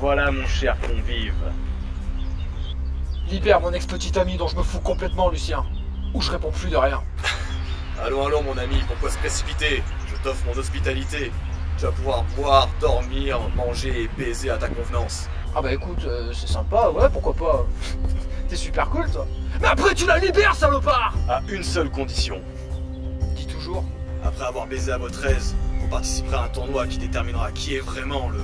voilà mon cher convive. Libère mon ex-petit ami dont je me fous complètement, Lucien. Ou je réponds plus de rien. Allons, allons mon ami, pourquoi se précipiter? Je t'offre mon hospitalité. Tu vas pouvoir boire, dormir, manger et baiser à ta convenance. Ah bah écoute, c'est sympa, ouais, pourquoi pas. T'es super cool, toi. Mais après, tu la libères, salopard! À une seule condition. Dis toujours. Après avoir baisé à votre aise, vous participerez à un tournoi qui déterminera qui est vraiment le...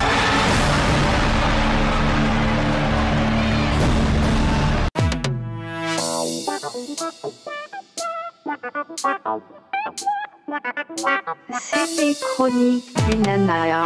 C'est les chroniques du nana.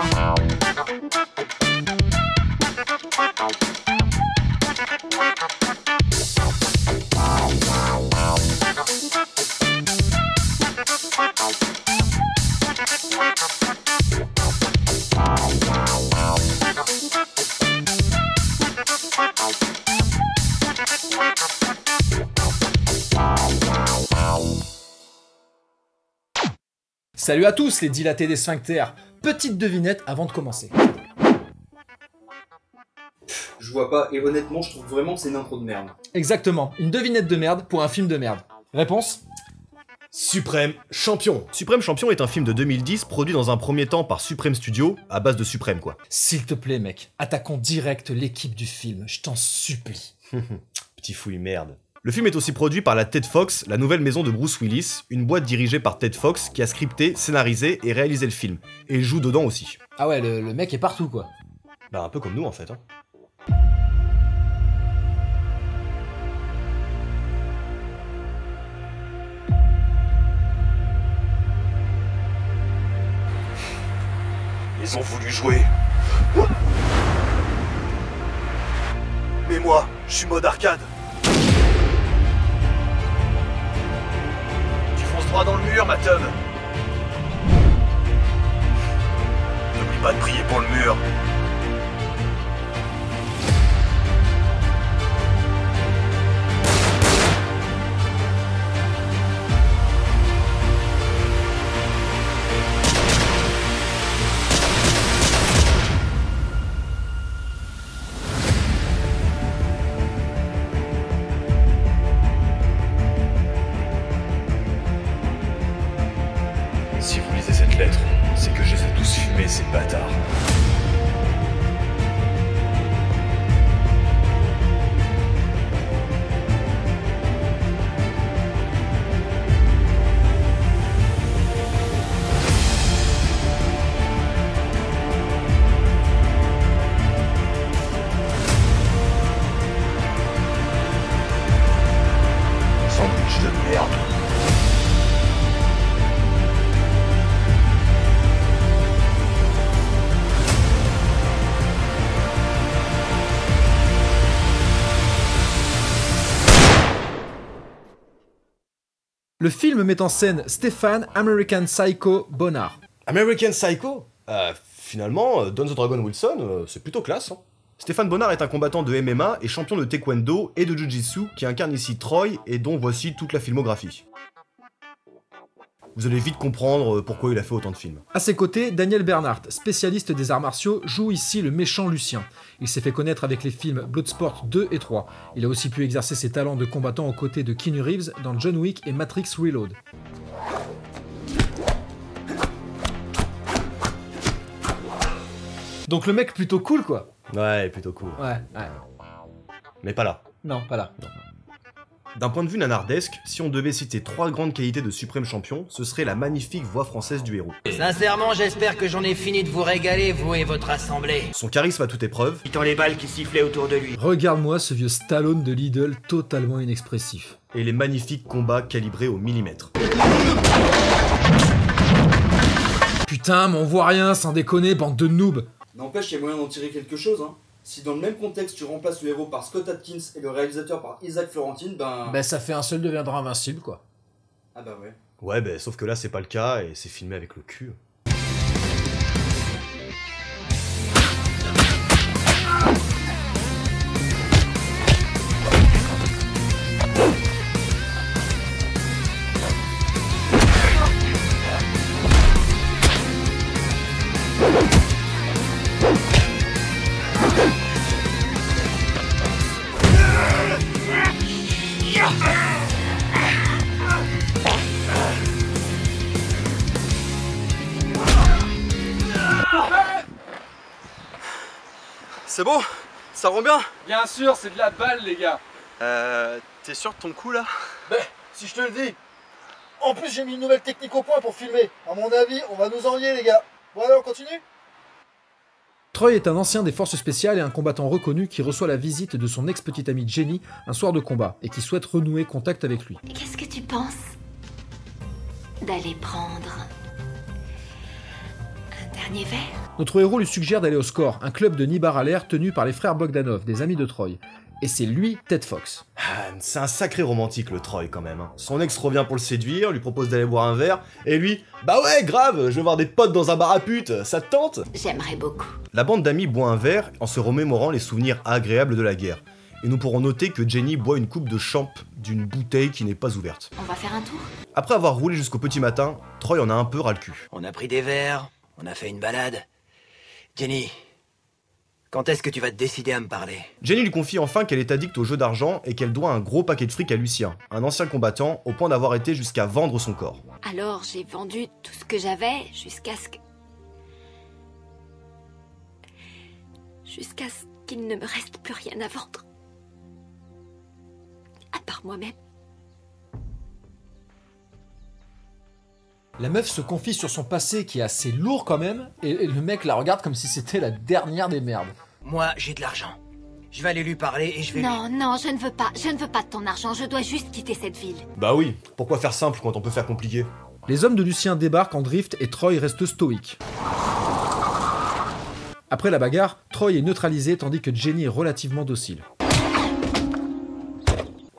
Salut à tous les dilatés des sphincters. Petite devinette avant de commencer. Je vois pas, et honnêtement, je trouve vraiment que c'est une intro de merde. Exactement, une devinette de merde pour un film de merde. Réponse ? Suprême Champion. Suprême Champion est un film de 2010 produit dans un premier temps par Supreme Studio, à base de Suprême quoi. S'il te plaît mec, attaquons direct l'équipe du film, je t'en supplie. Petit fouille merde. Le film est aussi produit par la Ted Fox, la nouvelle maison de Bruce Willis, une boîte dirigée par Ted Fox qui a scripté, scénarisé et réalisé le film. Et il joue dedans aussi. Ah ouais, le mec est partout quoi. Bah un peu comme nous en fait. Hein. Ils ont voulu jouer. Mais moi, je suis mode arcade. Tu fonces droit dans le mur, ma teub. N'oublie pas de prier pour le mur. Si vous lisez cette lettre, c'est que je les ai tous fumés, ces bâtards. Sandwich de merde. Le film met en scène Stéphane American Psycho Bonnard. American Psycho finalement, Don the Dragon Wilson, c'est plutôt classe. Hein. Stéphane Bonnard est un combattant de MMA et champion de taekwondo et de jiu-jitsu qui incarne ici Troy et dont voici toute la filmographie. Vous allez vite comprendre pourquoi il a fait autant de films. À ses côtés, Daniel Bernhardt, spécialiste des arts martiaux, joue ici le méchant Lucien. Il s'est fait connaître avec les films Bloodsport 2 et 3. Il a aussi pu exercer ses talents de combattant aux côtés de Keanu Reeves dans John Wick et Matrix Reload. Donc le mec plutôt cool quoi. Ouais, plutôt cool. Ouais. Mais pas là. Non, pas là. D'un point de vue nanardesque, si on devait citer 3 grandes qualités de Suprême Champion, ce serait la magnifique voix française du héros. Sincèrement, j'espère que j'en ai fini de vous régaler, vous et votre assemblée. Son charisme à toute épreuve, Dans les balles qui sifflaient autour de lui. Regarde-moi ce vieux Stallone de Lidl totalement inexpressif. et les magnifiques combats calibrés au millimètre. Putain, mais on voit rien, sans déconner, bande de noobs. N'empêche, il y a moyen d'en tirer quelque chose, hein. Si dans le même contexte tu remplaces le héros par Scott Adkins et le réalisateur par Isaac Florentine, ben Ça fait un seul deviendra invincible, quoi. Ah bah ouais. Ouais, bah sauf que là c'est pas le cas et c'est filmé avec le cul. C'est bon? Ça rend bien? Bien sûr, c'est de la balle, les gars. T'es sûr de ton coup là? Ben, si je te le dis. En plus, j'ai mis une nouvelle technique au point pour filmer. À mon avis, on va nous ennuyer, les gars. Bon, alors, on continue? Troy est un ancien des forces spéciales et un combattant reconnu qui reçoit la visite de son ex-petite amie Jenny un soir de combat et qui souhaite renouer contact avec lui. Qu'est-ce que tu penses d'aller prendre un dernier verre? Notre héros lui suggère d'aller au Score, un club de nibar à l'air tenu par les frères Bogdanov, des amis de Troy. Et c'est lui, Ted Fox. Ah, c'est un sacré romantique le Troy quand même. Hein. Son ex revient pour le séduire, lui propose d'aller boire un verre, et lui, bah ouais, grave, je veux voir des potes dans un bar à pute, ça te tente? J'aimerais beaucoup. La bande d'amis boit un verre en se remémorant les souvenirs agréables de la guerre. Et nous pourrons noter que Jenny boit une coupe de champ d'une bouteille qui n'est pas ouverte. On va faire un tour? Après avoir roulé jusqu'au petit matin, Troy en a un peu ras le cul. On a pris des verres, on a fait une balade. Jenny, quand est-ce que tu vas te décider à me parler? Jenny lui confie enfin qu'elle est addicte au jeu d'argent et qu'elle doit un gros paquet de fric à Lucien, un ancien combattant au point d'avoir été jusqu'à vendre son corps. Alors j'ai vendu tout ce que j'avais jusqu'à ce qu'il ne me reste plus rien à vendre. À part moi-même. La meuf se confie sur son passé qui est assez lourd quand même, et le mec la regarde comme si c'était la dernière des merdes. Moi, j'ai de l'argent. Je vais aller lui parler et je vais Non, non, je ne veux pas de ton argent, je dois juste quitter cette ville. Bah oui, pourquoi faire simple quand on peut faire compliqué? Les hommes de Lucien débarquent en drift et Troy reste stoïque. Après la bagarre, Troy est neutralisé tandis que Jenny est relativement docile.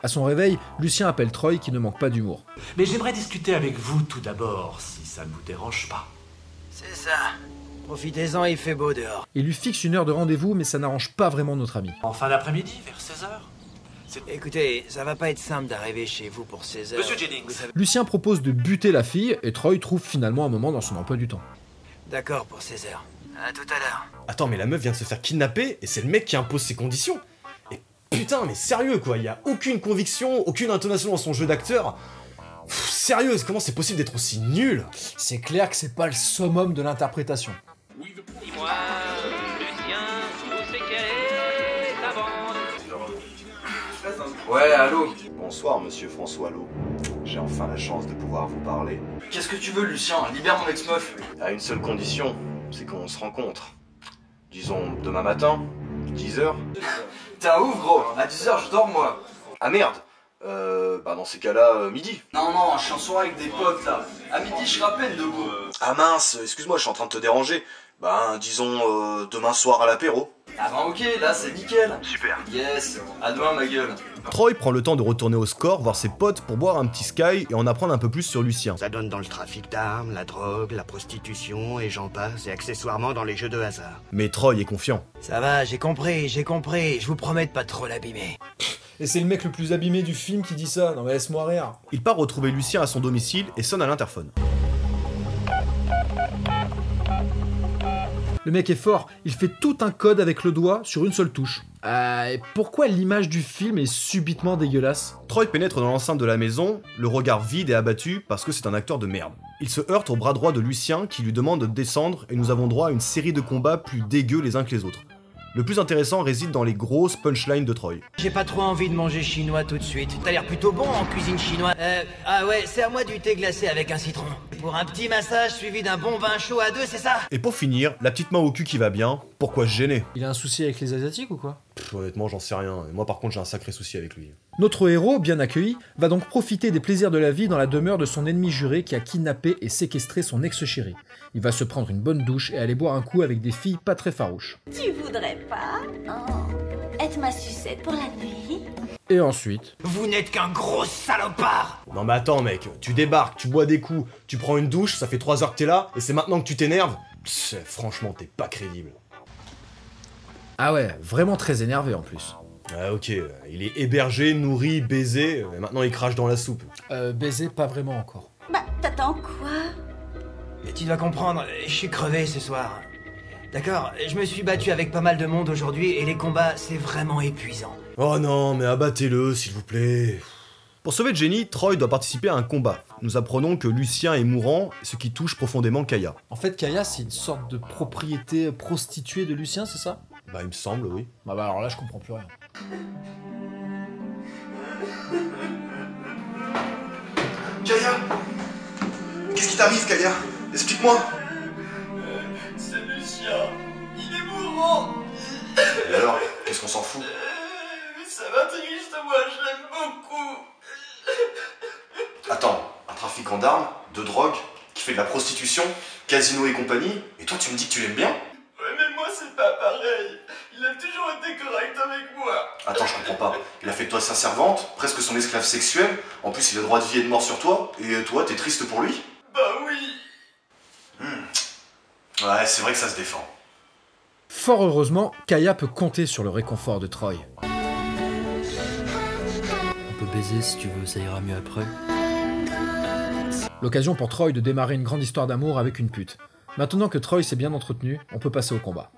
À son réveil, Lucien appelle Troy qui ne manque pas d'humour. Mais j'aimerais discuter avec vous tout d'abord, si ça ne vous dérange pas. C'est ça. Profitez-en, il fait beau dehors. Il lui fixe une heure de rendez-vous, mais ça n'arrange pas vraiment notre ami. En fin d'après-midi, vers 16h. Écoutez, ça va pas être simple d'arriver chez vous pour 16h. Monsieur Jennings. Lucien propose de buter la fille, et Troy trouve finalement un moment dans son emploi du temps. D'accord pour 16h. À tout à l'heure. Attends, mais la meuf vient de se faire kidnapper, et c'est le mec qui impose ses conditions. Et putain, mais sérieux quoi, y a aucune conviction, aucune intonation dans son jeu d'acteur. Sérieux, comment c'est possible d'être aussi nul? C'est clair que c'est pas le summum de l'interprétation. Dis-moi, Lucien, où c'est qu'elle est ta bande? Ouais, allô? Bonsoir, monsieur François Lowe. J'ai enfin la chance de pouvoir vous parler. Qu'est-ce que tu veux, Lucien? Libère mon ex-meuf. À une seule condition, c'est qu'on se rencontre. Disons, demain matin, 10h. T'es un ouf, gros. À 10h, je dors, moi. Ah merde! Bah dans ces cas-là, midi. Non, je suis en soirée avec des potes, là. À midi, je serai à peine debout. Ah mince, excuse-moi, je suis en train de te déranger. Bah, disons, demain soir à l'apéro. Ah bah ok, là, c'est nickel. Super. Yes, à demain, ma gueule. Troy prend le temps de retourner au Score, voir ses potes pour boire un petit Sky et en apprendre un peu plus sur Lucien. Ça donne dans le trafic d'armes, la drogue, la prostitution et j'en passe, et accessoirement dans les jeux de hasard. Mais Troy est confiant. Ça va, j'ai compris. Je vous promets de pas trop l'abîmer. Et c'est le mec le plus abîmé du film qui dit ça, non mais laisse-moi rire. Il part retrouver Lucien à son domicile et sonne à l'interphone. Le mec est fort, il fait tout un code avec le doigt sur une seule touche. Et pourquoi l'image du film est subitement dégueulasse? Troy pénètre dans l'enceinte de la maison, le regard vide et abattu parce que c'est un acteur de merde. Il se heurte au bras droit de Lucien qui lui demande de descendre et nous avons droit à une série de combats plus dégueux les uns que les autres. Le plus intéressant réside dans les grosses punchlines de Troy. J'ai pas trop envie de manger chinois tout de suite. T'as l'air plutôt bon en cuisine chinoise. Ah ouais, serre-moi du thé glacé avec un citron. Pour un petit massage suivi d'un bon vin chaud à 2, c'est ça? Et pour finir, la petite main au cul qui va bien, pourquoi se gêner? Il a un souci avec les Asiatiques ou quoi? Honnêtement, j'en sais rien. Moi par contre, j'ai un sacré souci avec lui. Notre héros, bien accueilli, va donc profiter des plaisirs de la vie dans la demeure de son ennemi juré qui a kidnappé et séquestré son ex-chérie. Il va se prendre une bonne douche et aller boire un coup avec des filles pas très farouches. Tu voudrais pas être ma sucette pour la nuit? Et ensuite... Vous n'êtes qu'un gros salopard! Non mais attends mec, tu débarques, tu bois des coups, tu prends une douche, ça fait 3 heures que t'es là, et c'est maintenant que tu t'énerves? Franchement, t'es pas crédible. Ah ouais, vraiment très énervé en plus. Ah ok, il est hébergé, nourri, baisé, et maintenant il crache dans la soupe. Baiser pas vraiment encore. Bah, t'attends quoi? Mais tu dois comprendre, je suis crevé ce soir. D'accord, je me suis battu avec pas mal de monde aujourd'hui et les combats, c'est vraiment épuisant. Oh non, mais abattez-le, s'il vous plaît. Pour sauver Jenny, Troy doit participer à un combat. Nous apprenons que Lucien est mourant, ce qui touche profondément Kaya. En fait, Kaya, c'est une sorte de propriété prostituée de Lucien, c'est ça? Bah, il me semble, oui. Bah alors là, je comprends plus rien. Kaya! Qu'est-ce qui t'arrive, Kaya? Explique-moi! C'est Lucien. Il est mourant. Et alors, qu'est-ce qu'on s'en fout? Ça m'intrigue, moi, je l'aime beaucoup. Attends, un trafiquant d'armes, de drogue, qui fait de la prostitution, casino et compagnie, et toi tu me dis que tu l'aimes bien? Ouais, mais moi c'est pas pareil. Il a toujours été correct avec moi. Attends, je comprends pas. Il a fait de toi sa servante, presque son esclave sexuel, en plus il a droit de vie et de mort sur toi, et toi t'es triste pour lui? Bah oui. Ouais, c'est vrai que ça se défend. Fort heureusement, Kaya peut compter sur le réconfort de Troy. On peut baiser si tu veux, ça ira mieux après. L'occasion pour Troy de démarrer une grande histoire d'amour avec une pute. Maintenant que Troy s'est bien entretenu, on peut passer au combat.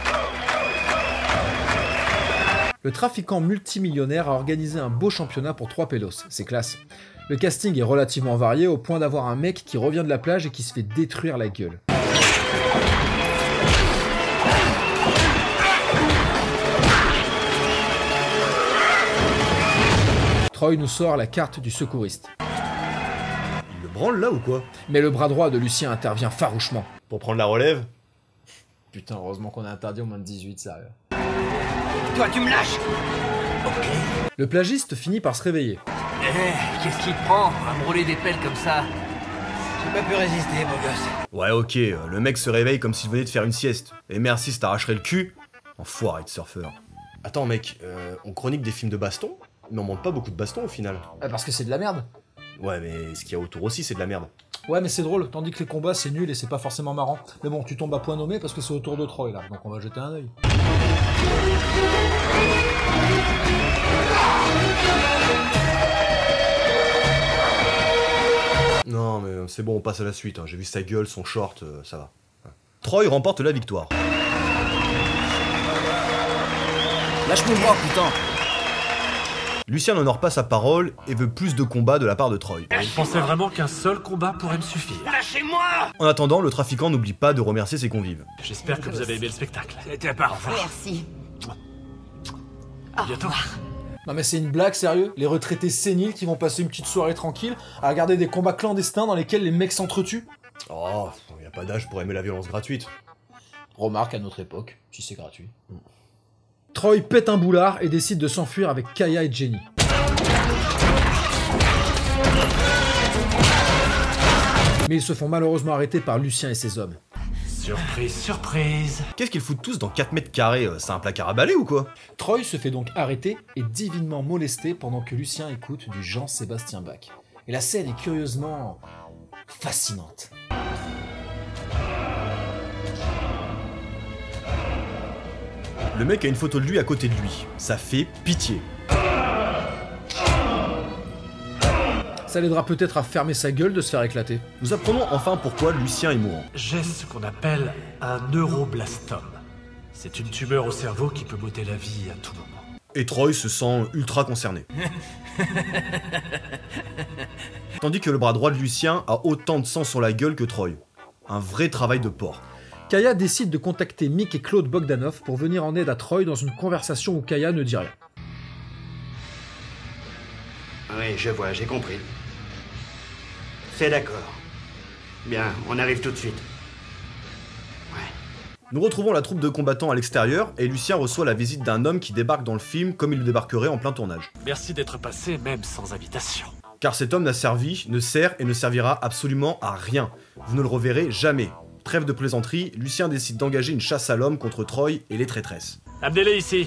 Le trafiquant multimillionnaire a organisé un beau championnat pour 3 pélos, c'est classe. Le casting est relativement varié au point d'avoir un mec qui revient de la plage et qui se fait détruire la gueule. Troy nous sort la carte du secouriste. Il le branle là ou quoi? Mais le bras droit de Lucien intervient farouchement. Pour prendre la relève? Putain, heureusement qu'on a interdit au moins de 18, sérieux. Toi, tu me lâches. Ok. Le plagiste finit par se réveiller. Eh, qu'est-ce qui te prend à me rouler des pelles comme ça? J'ai pas pu résister, beau gosse. Ouais, ok, le mec se réveille comme s'il venait de faire une sieste. Et merci si t'arracherais le cul. Enfoiré de surfeur. Attends mec, on chronique des films de baston? Mais on montre pas beaucoup de baston au final. Parce que c'est de la merde. Ouais, mais ce qu'il y a autour aussi, c'est de la merde. Ouais, mais c'est drôle, tandis que les combats, c'est nul et c'est pas forcément marrant. Mais bon, tu tombes à point nommé parce que c'est autour de Troy, là, donc on va jeter un œil. Non, mais c'est bon, on passe à la suite. Hein. J'ai vu sa gueule, son short, ça va. Troy remporte la victoire. Lâche mon bras, putain! Lucien n'honore pas sa parole et veut plus de combats de la part de Troy. Il pensait vraiment qu'un seul combat pourrait me suffire. Lâchez-moi! En attendant, le trafiquant n'oublie pas de remercier ses convives. J'espère que vous avez aimé le spectacle. C'était parfait. Merci. À bientôt. Non mais c'est une blague, sérieux? Les retraités séniles qui vont passer une petite soirée tranquille à regarder des combats clandestins dans lesquels les mecs s'entretuent? Oh, y a pas d'âge pour aimer la violence gratuite. Remarque à notre époque, si c'est gratuit. Troy pète un boulard et décide de s'enfuir avec Kaya et Jenny. Mais ils se font malheureusement arrêter par Lucien et ses hommes. Surprise, surprise. Qu'est-ce qu'ils foutent tous dans 4 mètres carrés? C'est un placard à balai ou quoi? Troy se fait donc arrêter et divinement molesté pendant que Lucien écoute du Jean-Sébastien Bach. Et la scène est curieusement fascinante. Le mec a une photo de lui à côté de lui. Ça fait pitié. Ça l'aidera peut-être à fermer sa gueule de se faire éclater. Nous apprenons enfin pourquoi Lucien est mourant. J'ai ce qu'on appelle un neuroblastome. C'est une tumeur au cerveau qui peut m'ôter la vie à tout moment. Et Troy se sent ultra concerné. Tandis que le bras droit de Lucien a autant de sang sur la gueule que Troy. Un vrai travail de porc. Kaya décide de contacter Mick et Claude Bogdanov pour venir en aide à Troy dans une conversation où Kaya ne dit rien. Oui, je vois, j'ai compris. C'est d'accord. Bien, on arrive tout de suite. Nous retrouvons la troupe de combattants à l'extérieur et Lucien reçoit la visite d'un homme qui débarque dans le film comme il le débarquerait en plein tournage. Merci d'être passé même sans invitation. Car cet homme n'a servi, ne sert et ne servira absolument à rien. Vous ne le reverrez jamais. Trêve de plaisanterie, Lucien décide d'engager une chasse à l'homme contre Troy et les traîtresses. Amenez-les ici.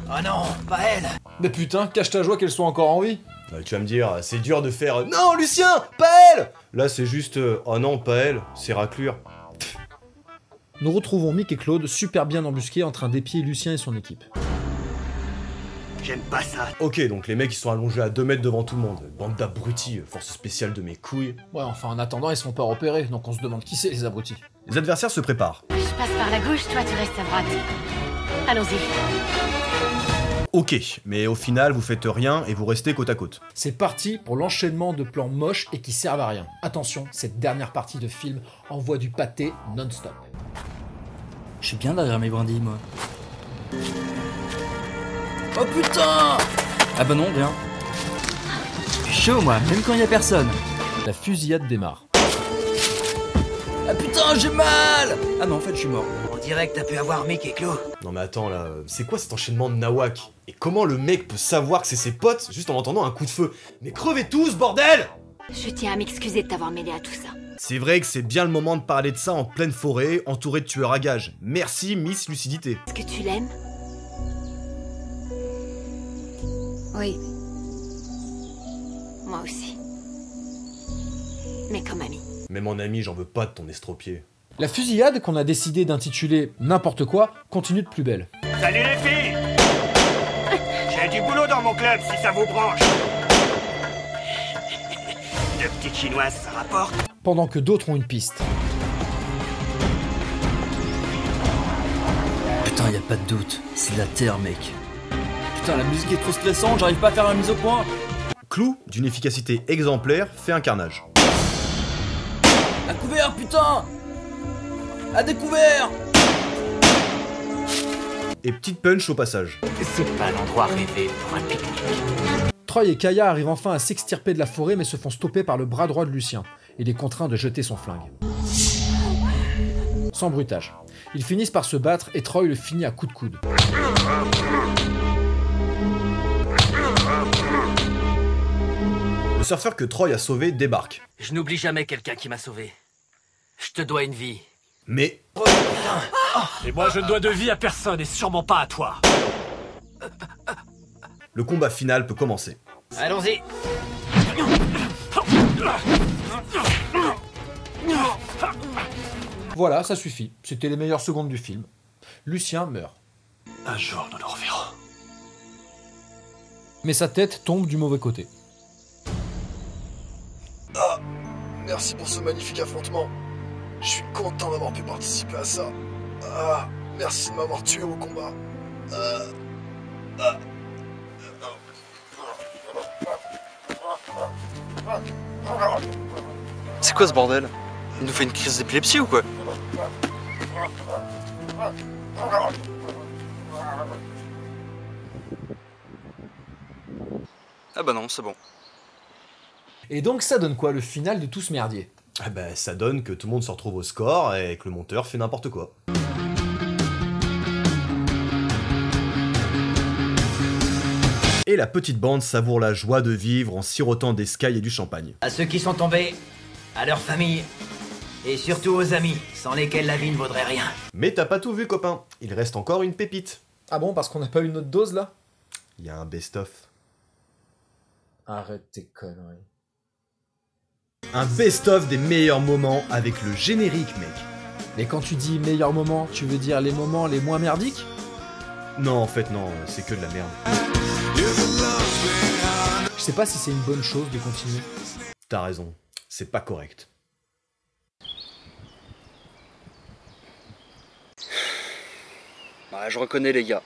Oh non, pas elle. Mais putain, cache ta joie qu'elle soit encore en vie. Tu vas me dire, c'est dur de faire « Non, Lucien, pas elle !» Là, c'est juste « Oh non, pas elle, c'est raclure. » Nous retrouvons Mick et Claude super bien embusqués en train d'épier Lucien et son équipe. J'aime pas ça. Ok, donc les mecs ils sont allongés à 2 mètres devant tout le monde. Bande d'abrutis, force spéciale de mes couilles. Ouais, enfin en attendant, ils se font pas repérer, donc on se demande qui c'est les abrutis. Les adversaires se préparent. Je passe par la gauche, toi tu restes à droite. Allons-y. Ok, mais au final, vous faites rien et vous restez côte à côte. C'est parti pour l'enchaînement de plans moches et qui servent à rien. Attention, cette dernière partie de film envoie du pâté non-stop. Je suis bien derrière mes brindilles, moi. Oh putain! Ah bah non, bien. Je suis chaud, moi, même quand il y a personne. La fusillade démarre. Ah putain, j'ai mal! Ah non, en fait, je suis mort. On dirait que t'as pu avoir Mick et Clo. Non mais attends là, c'est quoi cet enchaînement de nawak? Et comment le mec peut savoir que c'est ses potes juste en entendant un coup de feu? Mais crevez tous, bordel! Je tiens à m'excuser de t'avoir mêlé à tout ça. C'est vrai que c'est bien le moment de parler de ça en pleine forêt, entouré de tueurs à gages. Merci Miss Lucidité. Est-ce que tu l'aimes? Oui. Moi aussi. Mais comme ami. Mais mon ami, j'en veux pas de ton estropié. La fusillade, qu'on a décidé d'intituler n'importe quoi, continue de plus belle. Salut les filles! J'ai du boulot dans mon club si ça vous branche. Deux petites chinoises, ça rapporte. Pendant que d'autres ont une piste. Putain, y a pas de doute. C'est la terre, mec. Putain, la musique est trop stressante, j'arrive pas à faire la mise au point. Clou, d'une efficacité exemplaire, fait un carnage. À couvert, putain! À découvert! Et petite punch au passage. C'est pas l'endroit rêvé pour un pique-nique. Troy et Kaya arrivent enfin à s'extirper de la forêt mais se font stopper par le bras droit de Lucien. Il est contraint de jeter son flingue. Sans bruitage. Ils finissent par se battre et Troy le finit à coups de coude. Le surfeur que Troy a sauvé débarque. Je n'oublie jamais quelqu'un qui m'a sauvé. Je te dois une vie. Mais... Oh, putain. Et moi je ne dois de vie à personne et sûrement pas à toi. Le combat final peut commencer. Allons-y. Voilà, ça suffit. C'était les meilleures secondes du film. Lucien meurt. Un jour nous nous reverrons. Mais sa tête tombe du mauvais côté. Ah, merci pour ce magnifique affrontement. Je suis content d'avoir pu participer à ça. Ah, merci de m'avoir tué au combat. C'est quoi ce bordel? Il nous fait une crise d'épilepsie ou quoi? Ah bah non, c'est bon. Et donc ça donne quoi le final de tout ce merdier? Ah bah ça donne que tout le monde se retrouve au score et que le monteur fait n'importe quoi. Et la petite bande savoure la joie de vivre en sirotant des skies et du champagne. À ceux qui sont tombés, à leurs familles, et surtout aux amis, sans lesquels la vie ne vaudrait rien. Mais t'as pas tout vu, copain. Il reste encore une pépite. Ah bon, parce qu'on n'a pas eu notre dose là? Il y a un best-of. Arrête tes conneries. Un best-of des meilleurs moments avec le générique, mec. Et quand tu dis meilleurs moments, tu veux dire les moments les moins merdiques? Non, en fait, non, c'est que de la merde. Je sais pas si c'est une bonne chose de continuer. T'as raison, c'est pas correct. Bah, je reconnais les gars,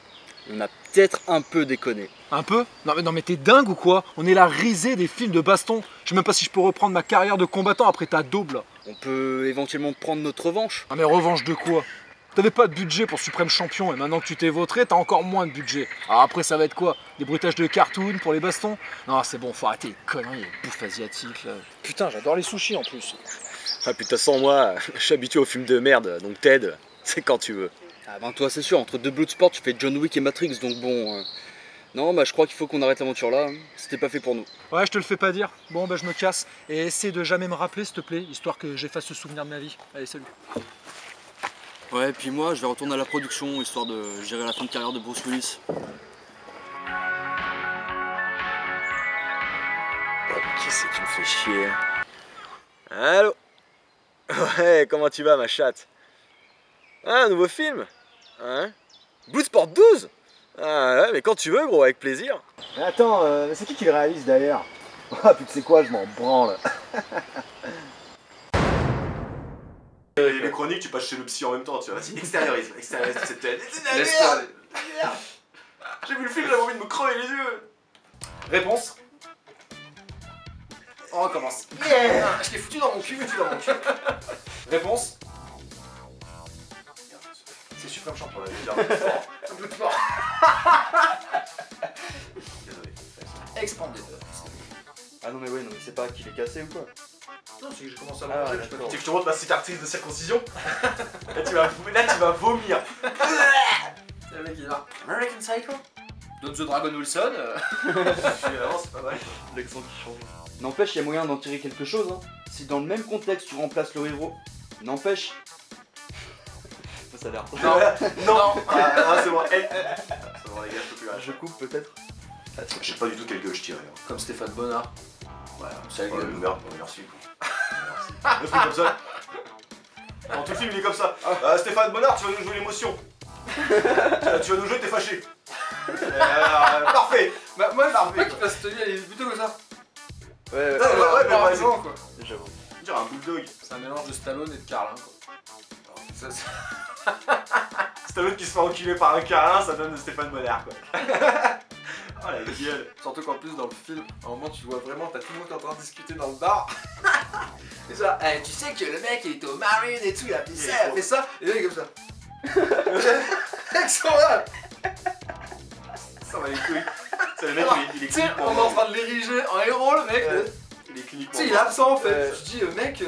on a peut-être un peu déconné. Un peu? Non mais t'es dingue ou quoi? On est la risée des films de baston. Je sais même pas si je peux reprendre ma carrière de combattant après ta double. On peut éventuellement prendre notre revanche. Ah mais revanche de quoi? T'avais pas de budget pour Suprême Champion et maintenant que tu t'es vautré, t'as encore moins de budget. Alors après ça va être quoi? Des bruitages de cartoon pour les bastons? Non c'est bon, faut arrêter les conneries, les bouffes asiatiques là. Putain, j'adore les sushis en plus. Ah, puis de toute façon, moi, je suis habitué aux films de merde, donc Ted, c'est quand tu veux. Ah ben toi c'est sûr, entre deux Bloodsport tu fais John Wick et Matrix, donc bon... Non bah je crois qu'il faut qu'on arrête l'aventure là, c'était pas fait pour nous. Ouais, je te le fais pas dire. Bon bah je me casse et essaie de jamais me rappeler s'il te plaît, histoire que j'efface ce souvenir de ma vie. Allez salut. Ouais, et puis moi je vais retourner à la production, histoire de gérer la fin de carrière de Bruce Willis. Qui c'est qui me fait chier? Allô? Ouais, comment tu vas ma chatte? Ah, un nouveau film? Hein? Bloodsport 12? Ah ouais, mais quand tu veux gros, avec plaisir. Mais attends, c'est qui le réalise d'ailleurs? Ah putain c'est quoi, je m'en branle. Les chroniques, tu passes chez le psy en même temps, tu vois. Vas-y, extériorise cette tête. Laisse-toi aller. J'ai vu le film, j'avais envie de me crever les yeux. Réponse. On recommence. Yeah. Je l'ai foutu dans mon cul, Réponse. C'est Suprême Champion. Bloodsport. Désolé. Expanded. Ah non mais ouais, non mais c'est pas qu'il est cassé ou quoi? Non, c'est que j'ai commencé à Ah, manger. d'accord. Tu veux que je te montre ma cicatrice de circoncision? Là tu vas vomir. C'est le mec qui est là. American Psycho. Don the Dragon Wilson. Vraiment c'est pas mal. L'accent qui change. N'empêche, il y a moyen d'en tirer quelque chose, hein. Si dans le même contexte tu remplaces le héros. N'empêche. Ça a l'air. Non. Ah c'est bon. C'est bon les gars, je peux plus. Je coupe peut-être. Je sais pas du tout quelle gueule je tirais. Comme Stéphane Bonnard. Ouais, c'est la gueule. Merde, merci. Le truc comme ça. Dans tout le film il est comme ça. Stéphane Bonnard, tu vas nous jouer l'émotion. Tu vas nous jouer, t'es fâché. Parfait. Bah, moi, le mec qui va se tenir, il est plutôt comme ça. Ouais, mais par exemple, quoi. J'avoue. On dirait un bulldog. C'est un mélange de Stallone et de Carlin, quoi. Ça, Stallone qui se fait enculer par un Carlin, ça donne de Stéphane Bonnard, quoi. Oh la gueule. Surtout qu'en plus, dans le film, à un moment, tu vois vraiment, t'as tout le monde qui est en train de discuter dans le bar. Et ça, tu sais que le mec, il était au Marine et tout, il a fait ça, il a fait ça. Et là, il est comme ça. Mec, ça va. Ça va les couilles. C'est le mec, il est Tu sais, cliniquement on est en train de l'ériger en héros, le mec. Il est cliniquement Tu sais, il est absent en fait. Je dis, mec,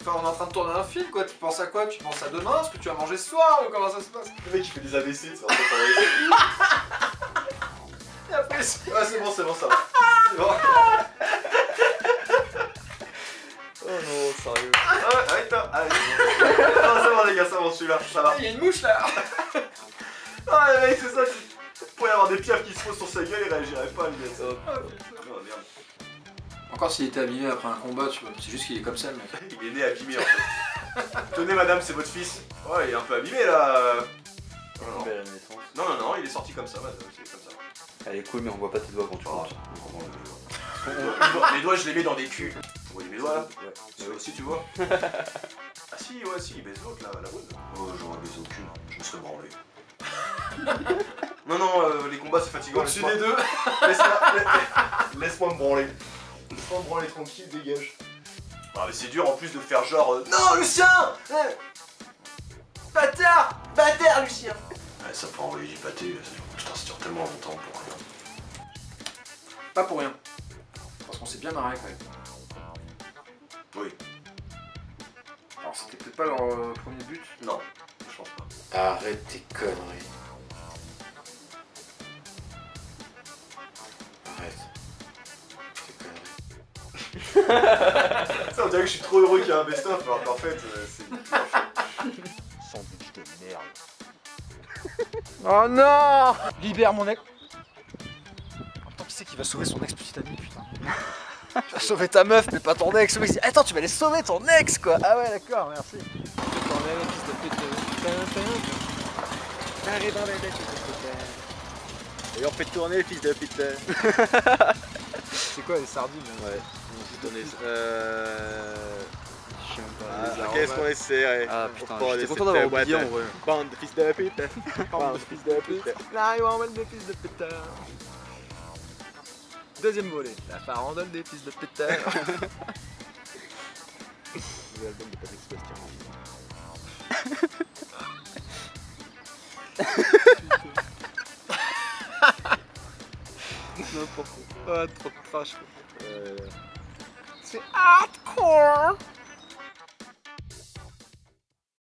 enfin, on est en train de tourner un film quoi. Tu penses à quoi? Tu penses à demain? Ce que tu vas manger ce soir? Ou comment ça se passe? Le mec, il fait des AVC, c'est vrai. Et après, Ouais, c'est bon, ça va. C'est bon. Oh non, sérieux. Arrête-toi. Allez. Non, c'est bon, les gars, ça va, celui-là, ça va. Il y a une mouche là. Ah, le mec, c'est ça. Il pourrait y avoir des piafs qui se posent sur sa gueule, il réagirait pas, lui. Oh merde. Encore s'il était abîmé après un combat, tu vois. C'est juste qu'il est comme ça, le mec. Il est né abîmé en fait. Tenez, madame, c'est votre fils. Ouais, il est un peu abîmé là. Non, il est sorti comme ça, madame, c'est comme ça. Elle est cool, mais on voit pas tes doigts quand tu comptes. Les doigts, je les mets dans des culs. Vous voyez mes doigts là? Ouais. Ça aussi, tu vois? Ah si, ouais, si, il baise l'autre là, la bonne. Oh, j'aurais baisé aucune, je me serais branlé. Non, les combats c'est fatigant. Au-dessus des deux. Laisse-moi me branler. Laisse-moi me branler tranquille, dégage. Ah, mais c'est dur en plus de faire genre. Non, Lucien! Bâtard! Bâtard, Lucien! Ouais, ça peut envoyer du pâté. Putain, ça dure tellement longtemps pour rien. Pas pour rien. Parce qu'on s'est bien marré quand même. Oui. Alors c'était peut-être pas leur premier but. Non, je pense pas. Arrête tes conneries. Arrête. Tes conneries. Ça, on dirait que je suis trop heureux qu'il y ait un best-of, alors qu'en fait, c'est... Sandwich de merde. Oh non! Libère mon ex. Attends, qui c'est qui va sauver son ex-petite amie, putain? Tu vas sauver ta meuf, mais pas ton ex. Oui, attends, tu vas aller sauver ton ex, quoi. Ah ouais, d'accord, merci. Et on fait tourner, fils de pute. C'est quoi les sardines là? Ouais, on fait tourner. Je sais même pas. Qu'est-ce qu'on essaie? Ah putain, j'étais content d'avoir oublié en vrai. Bande de fils de pute. Bande de fils de pute. Là, ils vont mettre des fils de pute. Deuxième volet, la farandole des fils de pute. Nouvel album de Patrick Sébastien. N'importe quoi. Ah, trop de trash quoi. C'est hardcore.